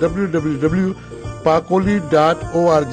www.pakoli.org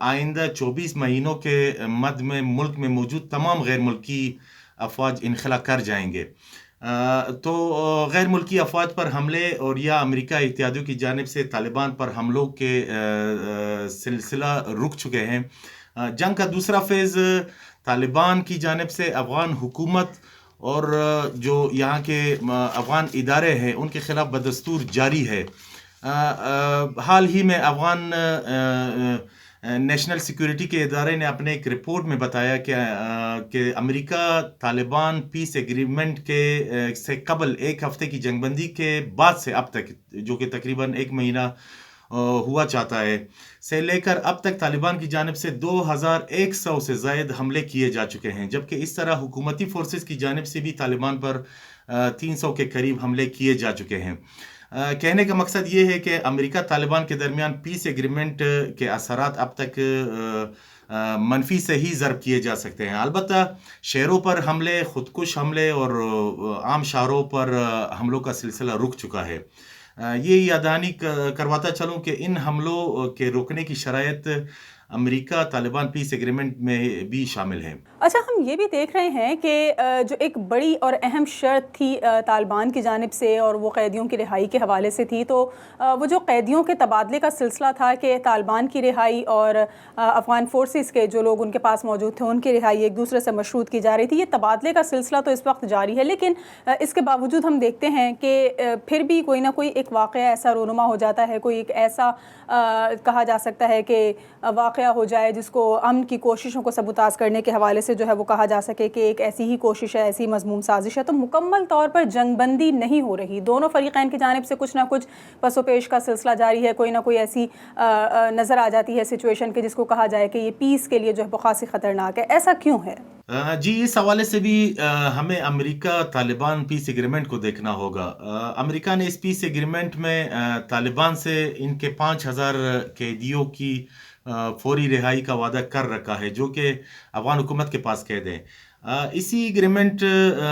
آئندہ 24 مہینوں کے مد میں ملک میں موجود تمام غیر ملکی افواج انخلا کر جائیں گے. تو غیر ملکی افواج پر حملے اور یا امریکہ اتحادیوں کی جانب سے طالبان پر حملوں کے سلسلہ رک چکے ہیں. جنگ کا دوسرا فیز طالبان کی جانب سے افغان حکومت اور جو یہاں کے افغان ادارے ہیں ان کے خلاف بدستور جاری ہے. حال ہی میں افغان نیشنل سیکیورٹی کے ادارے نے اپنے ایک رپورٹ میں بتایا کہ امریکہ طالبان پیس ایگریمنٹ سے قبل ایک ہفتے کی جنگ بندی کے بعد سے اب تک، جو کہ تقریباً 1 مہینہ ہوا چاہتا ہے، سے لے کر اب تک طالبان کی جانب سے 2100 سے زائد حملے کیے جا چکے ہیں، جبکہ اس طرح حکومتی فورسز کی جانب سے بھی طالبان پر 300 کے قریب حملے کیے جا چکے ہیں. کہنے کا مقصد یہ ہے کہ امریکہ طالبان کے درمیان پیس ایگریمنٹ کے اثرات اب تک منفی سے ہی ضرب کیے جا سکتے ہیں. البتہ شہروں پر حملے، خودکش حملے اور عام شاہراہوں پر حملوں کا سلسلہ رک چکا ہے. یہ یاد دہانی کرواتا چلوں کہ ان حملوں کے روکنے کی شرائط امریکہ طالبان پیس ایگریمنٹ میں بھی شامل ہیں. اچھا، ہم یہ بھی دیکھ رہے ہیں کہ جو ایک بڑی اور اہم شرط تھی طالبان کی جانب سے، اور وہ قیدیوں کی رہائی کے حوالے سے تھی، تو وہ جو قیدیوں کے تبادلے کا سلسلہ تھا کہ طالبان کی رہائی اور افغان فورسز کے جو لوگ ان کے پاس موجود تھے ان کی رہائی ایک دوسرے سے مشروط کی جا رہی تھی. یہ تبادلے کا سلسلہ تو اس وقت جاری ہے، لیکن اس کے باوجود ہم دیکھتے ہیں کہ پھر بھی کوئی نہ کوئی ایک واقعہ ایسا رونما ہو جاتا ہے، کوئی ایک ایسا کہا جا سکتا ہے کہ واقعہ ہو جائے جس کو امن کی کوششوں کو سبوتاژ کرنے کے حوالے سے جو ہے وہ کہا جا سکے کہ ایک ایسی ہی کوشش ہے، ایسی مضمون سازش ہے. تو مکمل طور پر جنگ بندی نہیں ہو رہی، دونوں فریقین کی جانب سے کچھ نہ کچھ پس و پیش کا سلسلہ جاری ہے. کوئی نہ کوئی ایسی نظر آ جاتی ہے سچویشن کہ جس کو کہا جائے کہ یہ پیس کے لیے جو ہے بہت خاصی خطرناک ہے. ایسا کیوں ہے؟ جی، اس حوالے سے بھی ہمیں امریکہ طالبان پیس ایگریمنٹ کو دیکھنا ہوگا. امریکہ نے اس پیس ایگریمنٹ میں طالبان سے ان کے 5000 قیدیوں کی فوری رہائی کا وعدہ کر رکھا ہے، جو کہ افغان حکومت کے پاس قید ہیں. اسی ایگریمنٹ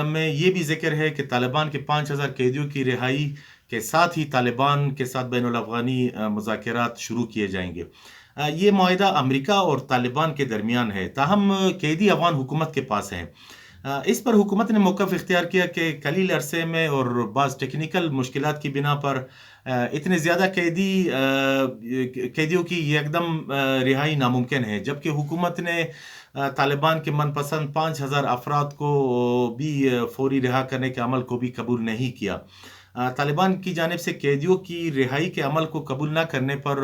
میں یہ بھی ذکر ہے کہ طالبان کے 5000 قیدیوں کی رہائی کے ساتھ ہی طالبان کے ساتھ بین الافغانی مذاکرات شروع کیے جائیں گے. یہ معاہدہ امریکہ اور طالبان کے درمیان ہے، تاہم قیدی افغان حکومت کے پاس ہیں. اس پر حکومت نے موقف اختیار کیا کہ قلیل عرصے میں اور بعض ٹیکنیکل مشکلات کی بنا پر اتنے زیادہ قیدیوں کی یکدم رہائی ناممکن ہے، جبکہ حکومت نے طالبان کے من پسند 5000 افراد کو بھی فوری رہا کرنے کے عمل کو بھی قبول نہیں کیا. طالبان کی جانب سے قیدیوں کی رہائی کے عمل کو قبول نہ کرنے پر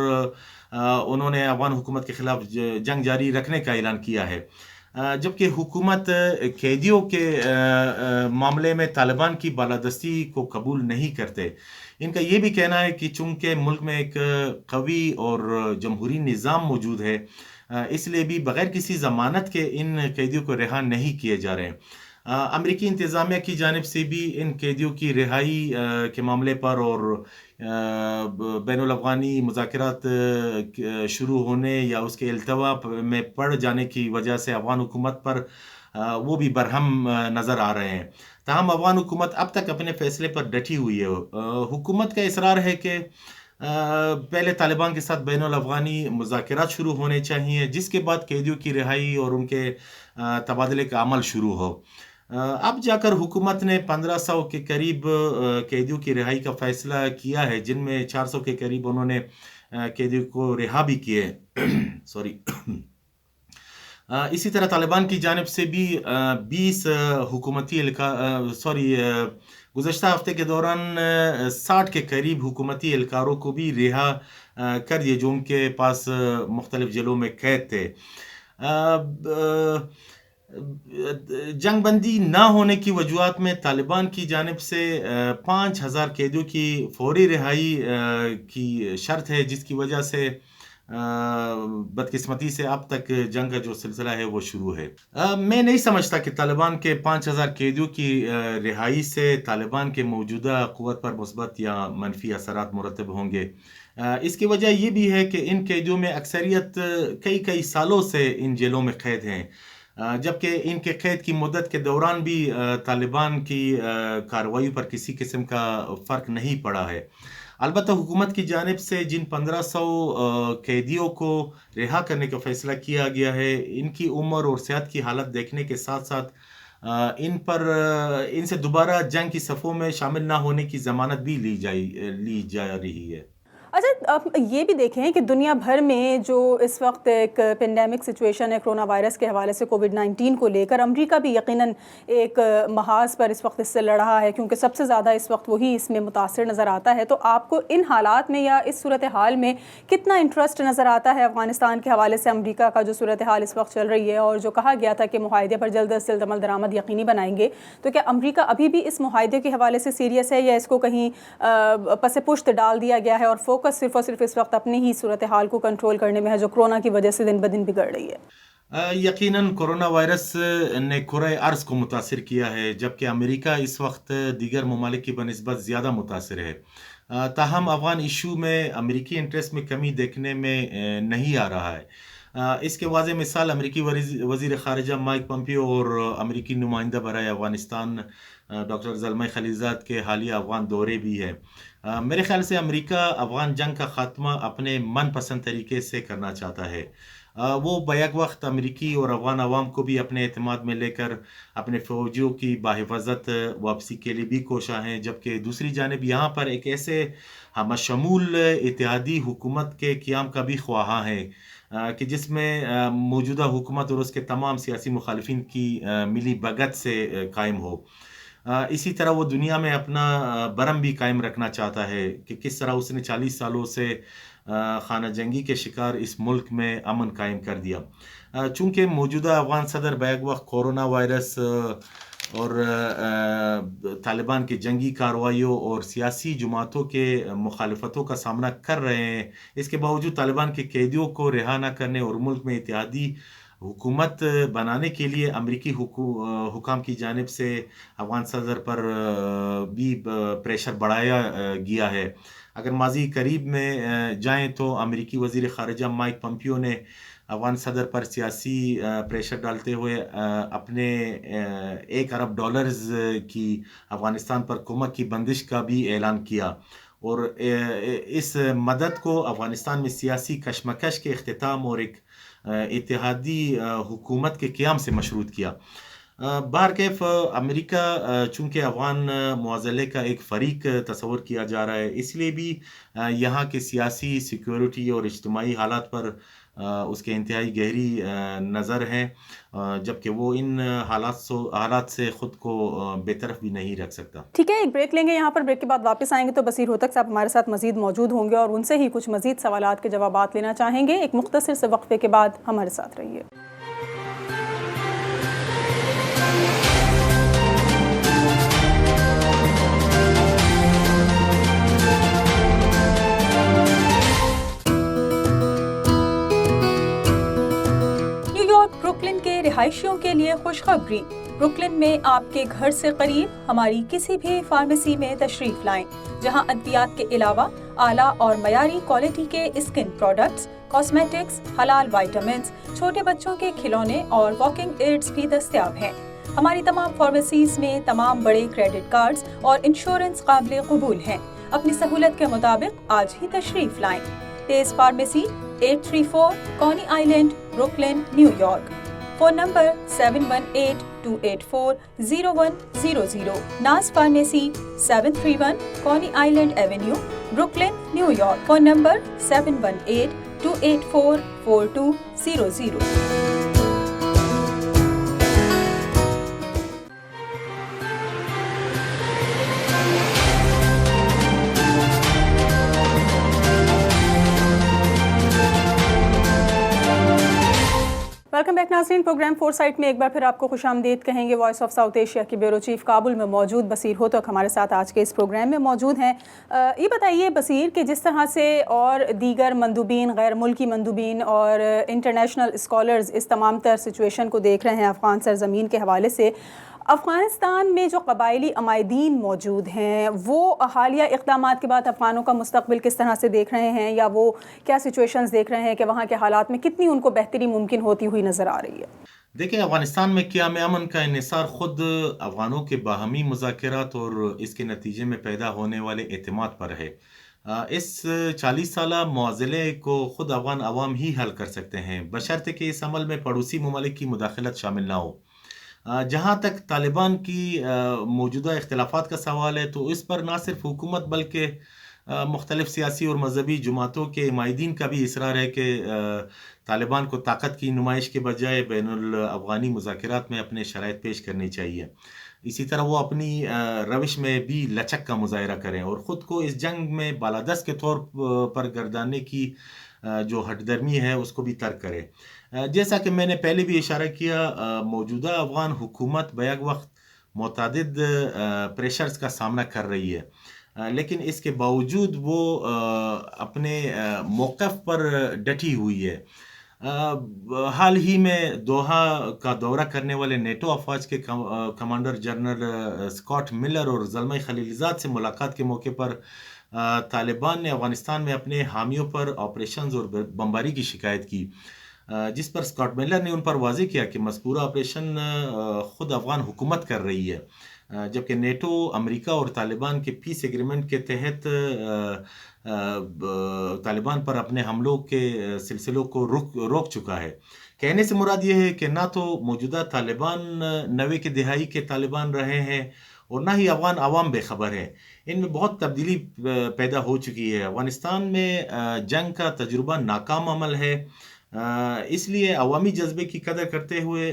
انہوں نے افغان حکومت کے خلاف جنگ جاری رکھنے کا اعلان کیا ہے، جبکہ حکومت قیدیوں کے معاملے میں طالبان کی بالادستی کو قبول نہیں کرتے. ان کا یہ بھی کہنا ہے کہ چونکہ ملک میں ایک قوی اور جمہوری نظام موجود ہے، اس لیے بھی بغیر کسی ضمانت کے ان قیدیوں کو رہا نہیں کیے جا رہے ہیں. امریکی انتظامیہ کی جانب سے بھی ان قیدیوں کی رہائی کے معاملے پر اور بین الافغانی مذاکرات شروع ہونے یا اس کے التوا میں پڑ جانے کی وجہ سے افغان حکومت پر وہ بھی برہم نظر آ رہے ہیں. تاہم افغان حکومت اب تک اپنے فیصلے پر ڈٹی ہوئی ہے. حکومت کا اصرار ہے کہ پہلے طالبان کے ساتھ بین الافغانی مذاکرات شروع ہونے چاہیے، جس کے بعد قیدیوں کی رہائی اور ان کے تبادلے کا عمل شروع ہو. اب جا کر حکومت نے 1500 کے قریب قیدیوں کی رہائی کا فیصلہ کیا ہے، جن میں 400 کے قریب انہوں نے قیدیوں کو رہا بھی کیے. اسی طرح طالبان کی جانب سے بھی 20 حکومتی گزشتہ ہفتے کے دوران 60 کے قریب حکومتی اہلکاروں کو بھی رہا کر دیے جو ان کے پاس مختلف جیلوں میں قید تھے. جنگ بندی نہ ہونے کی وجوہات میں طالبان کی جانب سے 5000 قیدیوں کی فوری رہائی کی شرط ہے، جس کی وجہ سے بدقسمتی سے اب تک جنگ کا جو سلسلہ ہے وہ شروع ہے. میں نہیں سمجھتا کہ طالبان کے 5000 قیدیوں کی رہائی سے طالبان کے موجودہ قوت پر مثبت یا منفی اثرات مرتب ہوں گے. اس کی وجہ یہ بھی ہے کہ ان قیدیوں میں اکثریت کئی سالوں سے ان جیلوں میں قید ہیں، جبکہ ان کے قید کی مدت کے دوران بھی طالبان کی کارروائی پر کسی قسم کا فرق نہیں پڑا ہے. البتہ حکومت کی جانب سے جن 1500 قیدیوں کو رہا کرنے کا فیصلہ کیا گیا ہے، ان کی عمر اور صحت کی حالت دیکھنے کے ساتھ ساتھ ان سے دوبارہ جنگ کی صفوں میں شامل نہ ہونے کی ضمانت بھی لی جا رہی ہے۔ اچھا، آپ یہ بھی دیکھیں کہ دنیا بھر میں جو اس وقت ایک پینڈیمک سچویشن ہے کرونا وائرس کے حوالے سے کووڈ-19 کو لے کر، امریکہ بھی یقیناً ایک محاذ پر اس وقت اس سے لڑ رہا ہے، کیونکہ سب سے زیادہ اس وقت وہی اس میں متاثر نظر آتا ہے۔ تو آپ کو ان حالات میں یا اس صورتحال میں کتنا انٹرسٹ نظر آتا ہے افغانستان کے حوالے سے امریکہ کا جو صورتحال اس وقت چل رہی ہے، اور جو کہا گیا تھا کہ معاہدے پر جلد از جلد عمل درآمد یقینی بنائیں گے، تو کیا امریکہ ابھی بھی اس معاہدے کے حوالے سے سیریس ہے، یا اس کو کہیں پس پشت ڈال دیا گیا ہے اور فوکس صرف اور صرف اس وقت اپنی ہی صورتحال کو کنٹرول کرنے میں ہے جو کرونا کی وجہ سے دن بدن بگڑ رہی ہے؟ یقیناً کورونا وائرس نے کرۂ ارض کو متاثر کیا ہے، جبکہ امریکہ اس وقت دیگر ممالک کی بنسبت زیادہ متاثر ہے۔ تاہم افغان ایشو میں امریکی انٹرسٹ میں کمی دیکھنے میں نہیں آ رہا ہے۔ اس کے واضح مثال امریکی وزیر خارجہ مائک پومپیو اور امریکی نمائندہ برائے افغانستان ڈاکٹر زلمئی خلیلزاد کے حالیہ افغان دورے بھی ہے۔ میرے خیال سے امریکہ افغان جنگ کا خاتمہ اپنے من پسند طریقے سے کرنا چاہتا ہے۔ وہ بیک وقت امریکی اور افغان عوام کو بھی اپنے اعتماد میں لے کر اپنے فوجیوں کی بحفاظت واپسی کے لیے بھی کوشاں ہیں، جبکہ دوسری جانب یہاں پر ایک ایسے ہم شمول اتحادی حکومت کے قیام کا بھی خواہاں ہے کہ جس میں موجودہ حکومت اور اس کے تمام سیاسی مخالفین کی ملی بھگت سے قائم ہو۔ اسی طرح وہ دنیا میں اپنا برم بھی قائم رکھنا چاہتا ہے کہ کس طرح اس نے 40 سالوں سے خانہ جنگی کے شکار اس ملک میں امن قائم کر دیا۔ چونکہ موجودہ افغان صدر بیک وقت کورونا وائرس اور طالبان کی جنگی کارروائیوں اور سیاسی جماعتوں کے مخالفتوں کا سامنا کر رہے ہیں، اس کے باوجود طالبان کے قیدیوں کو رہا نہ کرنے اور ملک میں اتحادی حکومت بنانے کے لیے امریکی حکام کی جانب سے افغان صدر پر بھی پریشر بڑھایا گیا ہے۔ اگر ماضی قریب میں جائیں تو امریکی وزیر خارجہ مائک پومپیو نے افغان صدر پر سیاسی پریشر ڈالتے ہوئے اپنے $1 ارب کی افغانستان پر کمک کی بندش کا بھی اعلان کیا، اور اس مدد کو افغانستان میں سیاسی کشمکش کے اختتام اور ایک اتحادی حکومت کے قیام سے مشروط کیا۔ بہرکیف امریکہ چونکہ افغان معضلے کا ایک فریق تصور کیا جا رہا ہے، اس لیے بھی یہاں کے سیاسی، سیکیورٹی اور اجتماعی حالات پر اس کے انتہائی گہری نظر ہے، جبکہ وہ ان حالات سے خود کو بے طرف بھی نہیں رکھ سکتا۔ ٹھیک ہے، ایک بریک لیں گے یہاں پر، بریک کے بعد واپس آئیں گے تو بصیر ہوتک صاحب ہمارے ساتھ مزید موجود ہوں گے اور ان سے ہی کچھ مزید سوالات کے جوابات لینا چاہیں گے۔ ایک مختصر سے وقفے کے بعد ہمارے ساتھ رہیے۔ بروکلن کے رہائشیوں کے لیے خوشخبری، بروکلن میں آپ کے گھر سے قریب ہماری کسی بھی فارمیسی میں تشریف لائیں، جہاں ادویات کے علاوہ اعلیٰ اور معیاری کوالٹی کے اسکن پروڈکٹس، کاسمیٹکس، حلال وائٹامنز، چھوٹے بچوں کے کھلونے اور واکنگ ایڈز بھی دستیاب ہیں۔ ہماری تمام فارمیسیز میں تمام بڑے کریڈٹ کارڈز اور انشورنس قابل قبول ہیں۔ اپنی سہولت کے مطابق آج ہی تشریف لائیں۔ تیز pharmacy, 834 Coney Island, Brooklyn, New York. Phone number 7182840100۔ Naz pharmacy, 731 Coney Island Avenue, Brooklyn, New York. Phone number 7182844200۔ Welcome back ناظرین، پروگرام فور سائٹ میں ایک بار پھر آپ کو خوش آمدید کہیں گے۔ وائس آف ساؤتھ ایشیا کی بیورو چیف کابل میں موجود بصیر ہوتک ہمارے ساتھ آج کے اس پروگرام میں موجود ہیں۔ یہ بتائیے بصیر کہ جس طرح سے اور دیگر مندوبین، غیر ملکی مندوبین اور انٹرنیشنل اسکالرز اس تمام تر سچویشن کو دیکھ رہے ہیں افغان سرزمین کے حوالے سے، افغانستان میں جو قبائلی عمائدین موجود ہیں وہ حالیہ اقدامات کے بعد افغانوں کا مستقبل کس طرح سے دیکھ رہے ہیں، یا وہ کیا سچویشنز دیکھ رہے ہیں کہ وہاں کے حالات میں کتنی ان کو بہتری ممکن ہوتی ہوئی نظر آ رہی ہے؟ دیکھیں، افغانستان میں قیام امن کا انحصار خود افغانوں کے باہمی مذاکرات اور اس کے نتیجے میں پیدا ہونے والے اعتماد پر ہے۔ اس 40 سالہ معضلے کو خود افغان عوام ہی حل کر سکتے ہیں، بشرطے کہ اس عمل میں پڑوسی ممالک کی مداخلت شامل نہ ہو۔ جہاں تک طالبان کی موجودہ اختلافات کا سوال ہے تو اس پر نہ صرف حکومت بلکہ مختلف سیاسی اور مذہبی جماعتوں کے مائدین کا بھی اصرار ہے کہ طالبان کو طاقت کی نمائش کے بجائے بین الافغانی مذاکرات میں اپنے شرائط پیش کرنی چاہیے۔ اسی طرح وہ اپنی روش میں بھی لچک کا مظاہرہ کریں اور خود کو اس جنگ میں بالادست کے طور پر گردانے کی جو ہٹ درمی ہے اس کو بھی ترک کرے۔ جیسا کہ میں نے پہلے بھی اشارہ کیا، موجودہ افغان حکومت بیک وقت متعدد پریشرز کا سامنا کر رہی ہے، لیکن اس کے باوجود وہ اپنے موقف پر ڈٹی ہوئی ہے۔ حال ہی میں دوحہ کا دورہ کرنے والے نیٹو افواج کے کمانڈر جنرل اسکاٹ ملر اور زلمئی خلیلزاد سے ملاقات کے موقع پر طالبان نے افغانستان میں اپنے حامیوں پر آپریشنز اور بمباری کی شکایت کی، جس پر اسکاٹ ملر نے ان پر واضح کیا کہ مذکورہ آپریشن خود افغان حکومت کر رہی ہے، جبکہ نیٹو امریکہ اور طالبان کے پیس ایگریمنٹ کے تحت طالبان پر اپنے حملوں کے سلسلوں کو روک چکا ہے۔ کہنے سے مراد یہ ہے کہ نہ تو موجودہ طالبان 90 کی دہائی کے طالبان رہے ہیں اور نہ ہی افغان عوام بے خبر ہے۔ ان میں بہت تبدیلی پیدا ہو چکی ہے۔ افغانستان میں جنگ کا تجربہ ناکام عمل ہے، اس لیے عوامی جذبے کی قدر کرتے ہوئے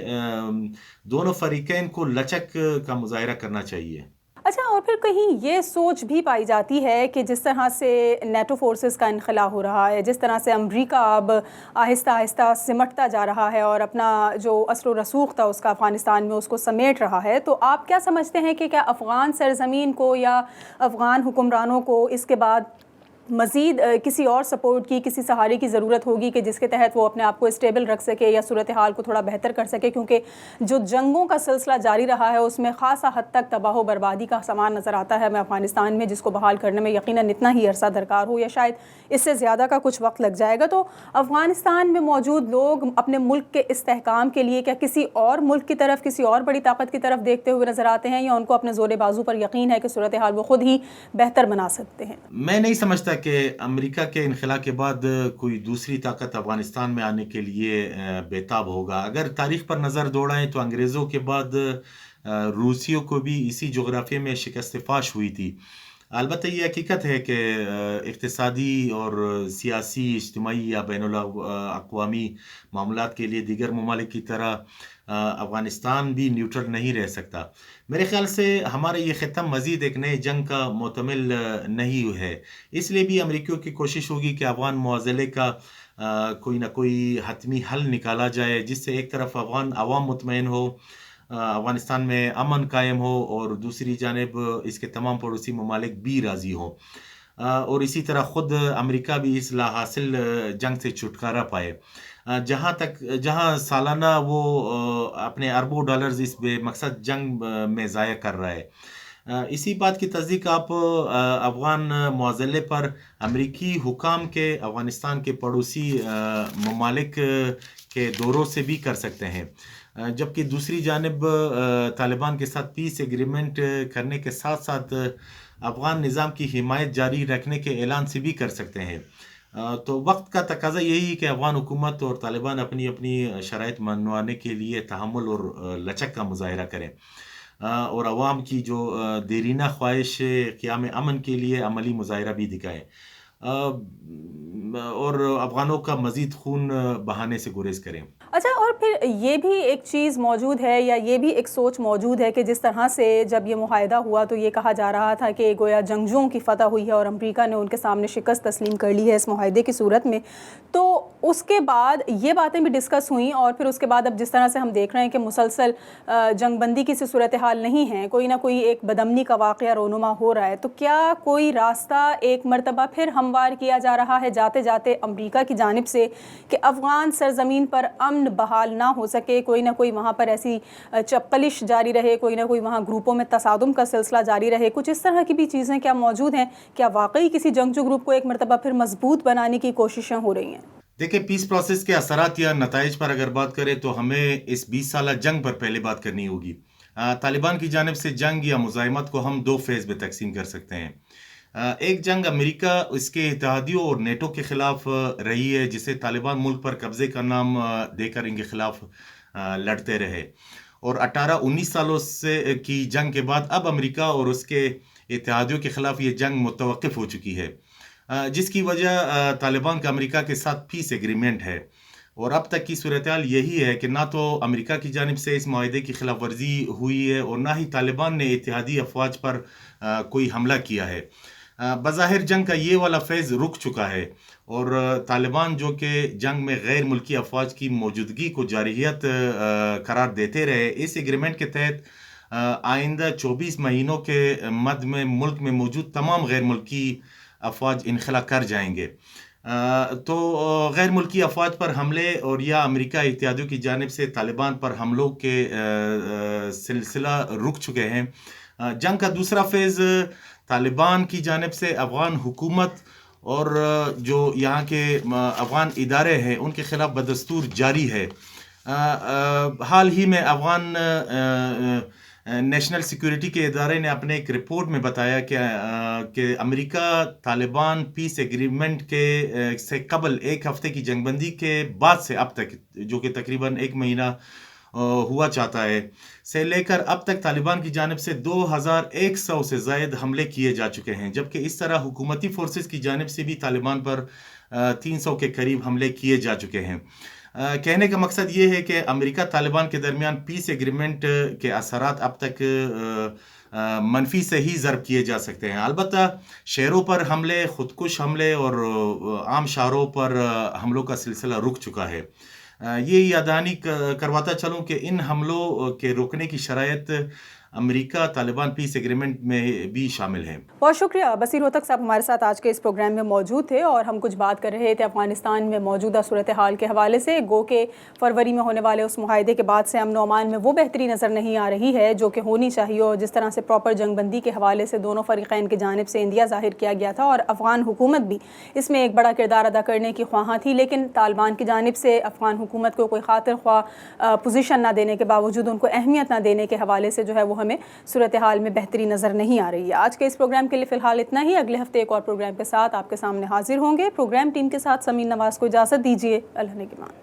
دونوں فریقین کو لچک کا مظاہرہ کرنا چاہیے۔ اچھا، اور پھر کہیں یہ سوچ بھی پائی جاتی ہے کہ جس طرح سے نیٹو فورسز کا انخلا ہو رہا ہے، جس طرح سے امریکہ اب آہستہ آہستہ سمٹتا جا رہا ہے اور اپنا جو اثر و رسوخ تھا اس کا افغانستان میں اس کو سمیٹ رہا ہے، تو آپ کیا سمجھتے ہیں کہ کیا افغان سرزمین کو یا افغان حکمرانوں کو اس کے بعد مزید کسی اور سپورٹ کی، کسی سہارے کی ضرورت ہوگی کہ جس کے تحت وہ اپنے آپ کو اسٹیبل رکھ سکے یا صورتحال کو تھوڑا بہتر کر سکے؟ کیونکہ جو جنگوں کا سلسلہ جاری رہا ہے اس میں خاصا حد تک تباہ و بربادی کا سامان نظر آتا ہے ہمیں افغانستان میں، جس کو بحال کرنے میں یقیناً اتنا ہی عرصہ درکار ہو یا شاید اس سے زیادہ کا کچھ وقت لگ جائے گا۔ تو افغانستان میں موجود لوگ اپنے ملک کے استحکام کے لیے کیا کسی اور ملک کی طرف، کسی اور بڑی طاقت کی طرف دیکھتے ہوئے نظر آتے ہیں، یا ان کو اپنے زور بازو پر یقین ہے کہ صورتحال وہ خود ہی بہتر بنا سکتے ہیں؟ میں نہیں سمجھتا کہ امریکہ کے انخلا کے بعد کوئی دوسری طاقت افغانستان میں آنے کے لیے بےتاب ہوگا۔ اگر تاریخ پر نظر دوڑائیں تو انگریزوں کے بعد روسیوں کو بھی اسی جغرافیے میں شکست فاش ہوئی تھی۔ البتہ یہ حقیقت ہے کہ اقتصادی اور سیاسی، اجتماعی یا بین الاقوامی معاملات کے لیے دیگر ممالک کی طرح افغانستان بھی نیوٹرل نہیں رہ سکتا۔ میرے خیال سے ہمارا یہ خطہ مزید ایک نئے جنگ کا محتمل نہیں ہے، اس لیے بھی امریکیوں کی کوشش ہوگی کہ افغان معضلے کا کوئی نہ کوئی حتمی حل نکالا جائے، جس سے ایک طرف افغان عوام مطمئن ہو، افغانستان میں امن قائم ہو، اور دوسری جانب اس کے تمام پڑوسی ممالک بھی راضی ہوں، اور اسی طرح خود امریکہ بھی اس لا حاصل جنگ سے چھٹکارا پائے۔ جہاں سالانہ وہ اپنے اربوں ڈالرز اس بے مقصد جنگ میں ضائع کر رہا ہے۔ اسی بات کی تصدیق آپ افغان معضلے پر امریکی حکام کے افغانستان کے پڑوسی ممالک کے دوروں سے بھی کر سکتے ہیں، جبکہ دوسری جانب طالبان کے ساتھ پیس ایگریمنٹ کرنے کے ساتھ ساتھ افغان نظام کی حمایت جاری رکھنے کے اعلان سے بھی کر سکتے ہیں۔ تو وقت کا تقاضا یہی ہے کہ افغان حکومت اور طالبان اپنی شرائط منوانے کے لیے تحمل اور لچک کا مظاہرہ کریں، اور عوام کی جو دیرینہ خواہش قیام امن کے لیے عملی مظاہرہ بھی دکھائیں، اور افغانوں کا مزید خون بہانے سے گریز کریں۔ اچھا، اور پھر یہ بھی ایک چیز موجود ہے یا یہ بھی ایک سوچ موجود ہے کہ جس طرح سے جب یہ معاہدہ ہوا تو یہ کہا جا رہا تھا کہ گویا جنگجوؤں کی فتح ہوئی ہے اور امریکہ نے ان کے سامنے شکست تسلیم کر لی ہے اس معاہدے کی صورت میں، تو اس کے بعد یہ باتیں بھی ڈسکس ہوئیں، اور پھر اس کے بعد اب جس طرح سے ہم دیکھ رہے ہیں کہ مسلسل جنگ بندی کی سی صورتحال نہیں ہے، کوئی نہ کوئی ایک بدامنی کا واقعہ رونما ہو رہا ہے، تو کیا کوئی راستہ ایک مرتبہ پھر ہموار کیا جا رہا ہے جاتے جاتے امریکہ کی جانب سے کہ افغان سرزمین پر امن بحال نہ ہو سکے، کوئی نہ کوئی وہاں پر ایسی چپقلش جاری رہے، کوئی نہ کوئی وہاں گروپوں میں تصادم کا سلسلہ جاری رہے، کچھ اس طرح کی بھی چیزیں کیا موجود ہیں؟ کیا واقعی کسی جنگجو گروپ کو ایک مرتبہ پھر مضبوط بنانے کی کوششیں ہو رہی ہیں؟ دیکھیں، پیس پروسیس کے اثرات یا نتائج پر اگر بات کریں تو ہمیں اس 20 سالہ جنگ پر پہلے بات کرنی ہوگی۔ طالبان کی جانب سے جنگ یا مزاحمت کو ہم دو فیز میں تقسیم کر سکتے ہیں۔ ایک جنگ امریکہ اس کے اتحادیوں اور نیٹو کے خلاف رہی ہے، جسے طالبان ملک پر قبضے کا نام دے کر ان کے خلاف لڑتے رہے، اور 18-19 سالوں سے کی جنگ کے بعد اب امریکہ اور اس کے اتحادیوں کے خلاف یہ جنگ متوقف ہو چکی ہے، جس کی وجہ طالبان کا امریکہ کے ساتھ پیس ایگریمنٹ ہے، اور اب تک کی صورتحال یہی ہے کہ نہ تو امریکہ کی جانب سے اس معاہدے کی خلاف ورزی ہوئی ہے اور نہ ہی طالبان نے اتحادی افواج پر کوئی حملہ کیا ہے۔ بظاہر جنگ کا یہ والا فیز رک چکا ہے، اور طالبان جو کہ جنگ میں غیر ملکی افواج کی موجودگی کو جارحیت قرار دیتے رہے، اس ایگریمنٹ کے تحت آئندہ 24 مہینوں کے مد میں ملک میں موجود تمام غیر ملکی افواج انخلا کر جائیں گے، تو غیر ملکی افواج پر حملے اور یا امریکہ اتحادیوں کی جانب سے طالبان پر حملوں کے سلسلہ رک چکے ہیں۔ جنگ کا دوسرا فیز طالبان کی جانب سے افغان حکومت اور جو یہاں کے افغان ادارے ہیں ان کے خلاف بدستور جاری ہے۔ حال ہی میں افغان نیشنل سیکیورٹی کے ادارے نے اپنے ایک رپورٹ میں بتایا کہ امریکہ طالبان پیس ایگریمنٹ سے قبل ایک ہفتے کی جنگ بندی کے بعد سے اب تک، جو کہ تقریباً 1 مہینہ ہوا چاہتا ہے، سے لے کر اب تک طالبان کی جانب سے 2100 سے زائد حملے کیے جا چکے ہیں، جبکہ اس طرح حکومتی فورسز کی جانب سے بھی طالبان پر 300 کے قریب حملے کیے جا چکے ہیں۔ کہنے کا مقصد یہ ہے کہ امریکہ طالبان کے درمیان پیس ایگریمنٹ کے اثرات اب تک منفی سے ہی ضرب کیے جا سکتے ہیں۔ البتہ شہروں پر حملے، خودکش حملے اور عام شاہراہوں پر حملوں کا سلسلہ رک چکا ہے۔ یہ یاد دہانی کرواتا چلوں کہ ان حملوں کے روکنے کی شرائط امریکہ طالبان پیس ایگریمنٹ میں بھی شامل ہیں۔ بہت شکریہ بصیر ہوتک صاحب، ہمارے ساتھ آج کے اس پروگرام میں موجود تھے اور ہم کچھ بات کر رہے تھے افغانستان میں موجودہ صورتحال کے حوالے سے۔ گو کہ فروری میں ہونے والے اس معاہدے کے بعد سے امن و امان میں وہ بہتری نظر نہیں آ رہی ہے جو کہ ہونی چاہیے، اور جس طرح سے پراپر جنگ بندی کے حوالے سے دونوں فریقین کی جانب سے اندیہ ظاہر کیا گیا تھا، اور افغان حکومت بھی اس میں ایک بڑا کردار ادا کرنے کی خواہاں تھی، لیکن طالبان کی جانب سے افغان حکومت کو کوئی خاطر خواہ پوزیشن نہ دینے کے باوجود، ان کو اہمیت نہ دینے کے حوالے سے جو ہے وہ ہمیں صورتحال میں بہتری نظر نہیں آ رہی ہے۔ آج کے اس پروگرام کے لیے فی الحال اتنا ہی، اگلے ہفتے ایک اور پروگرام کے ساتھ آپ کے سامنے حاضر ہوں گے۔ پروگرام ٹیم کے ساتھ سمین نواز کو اجازت دیجیے، اللہ نگہبان۔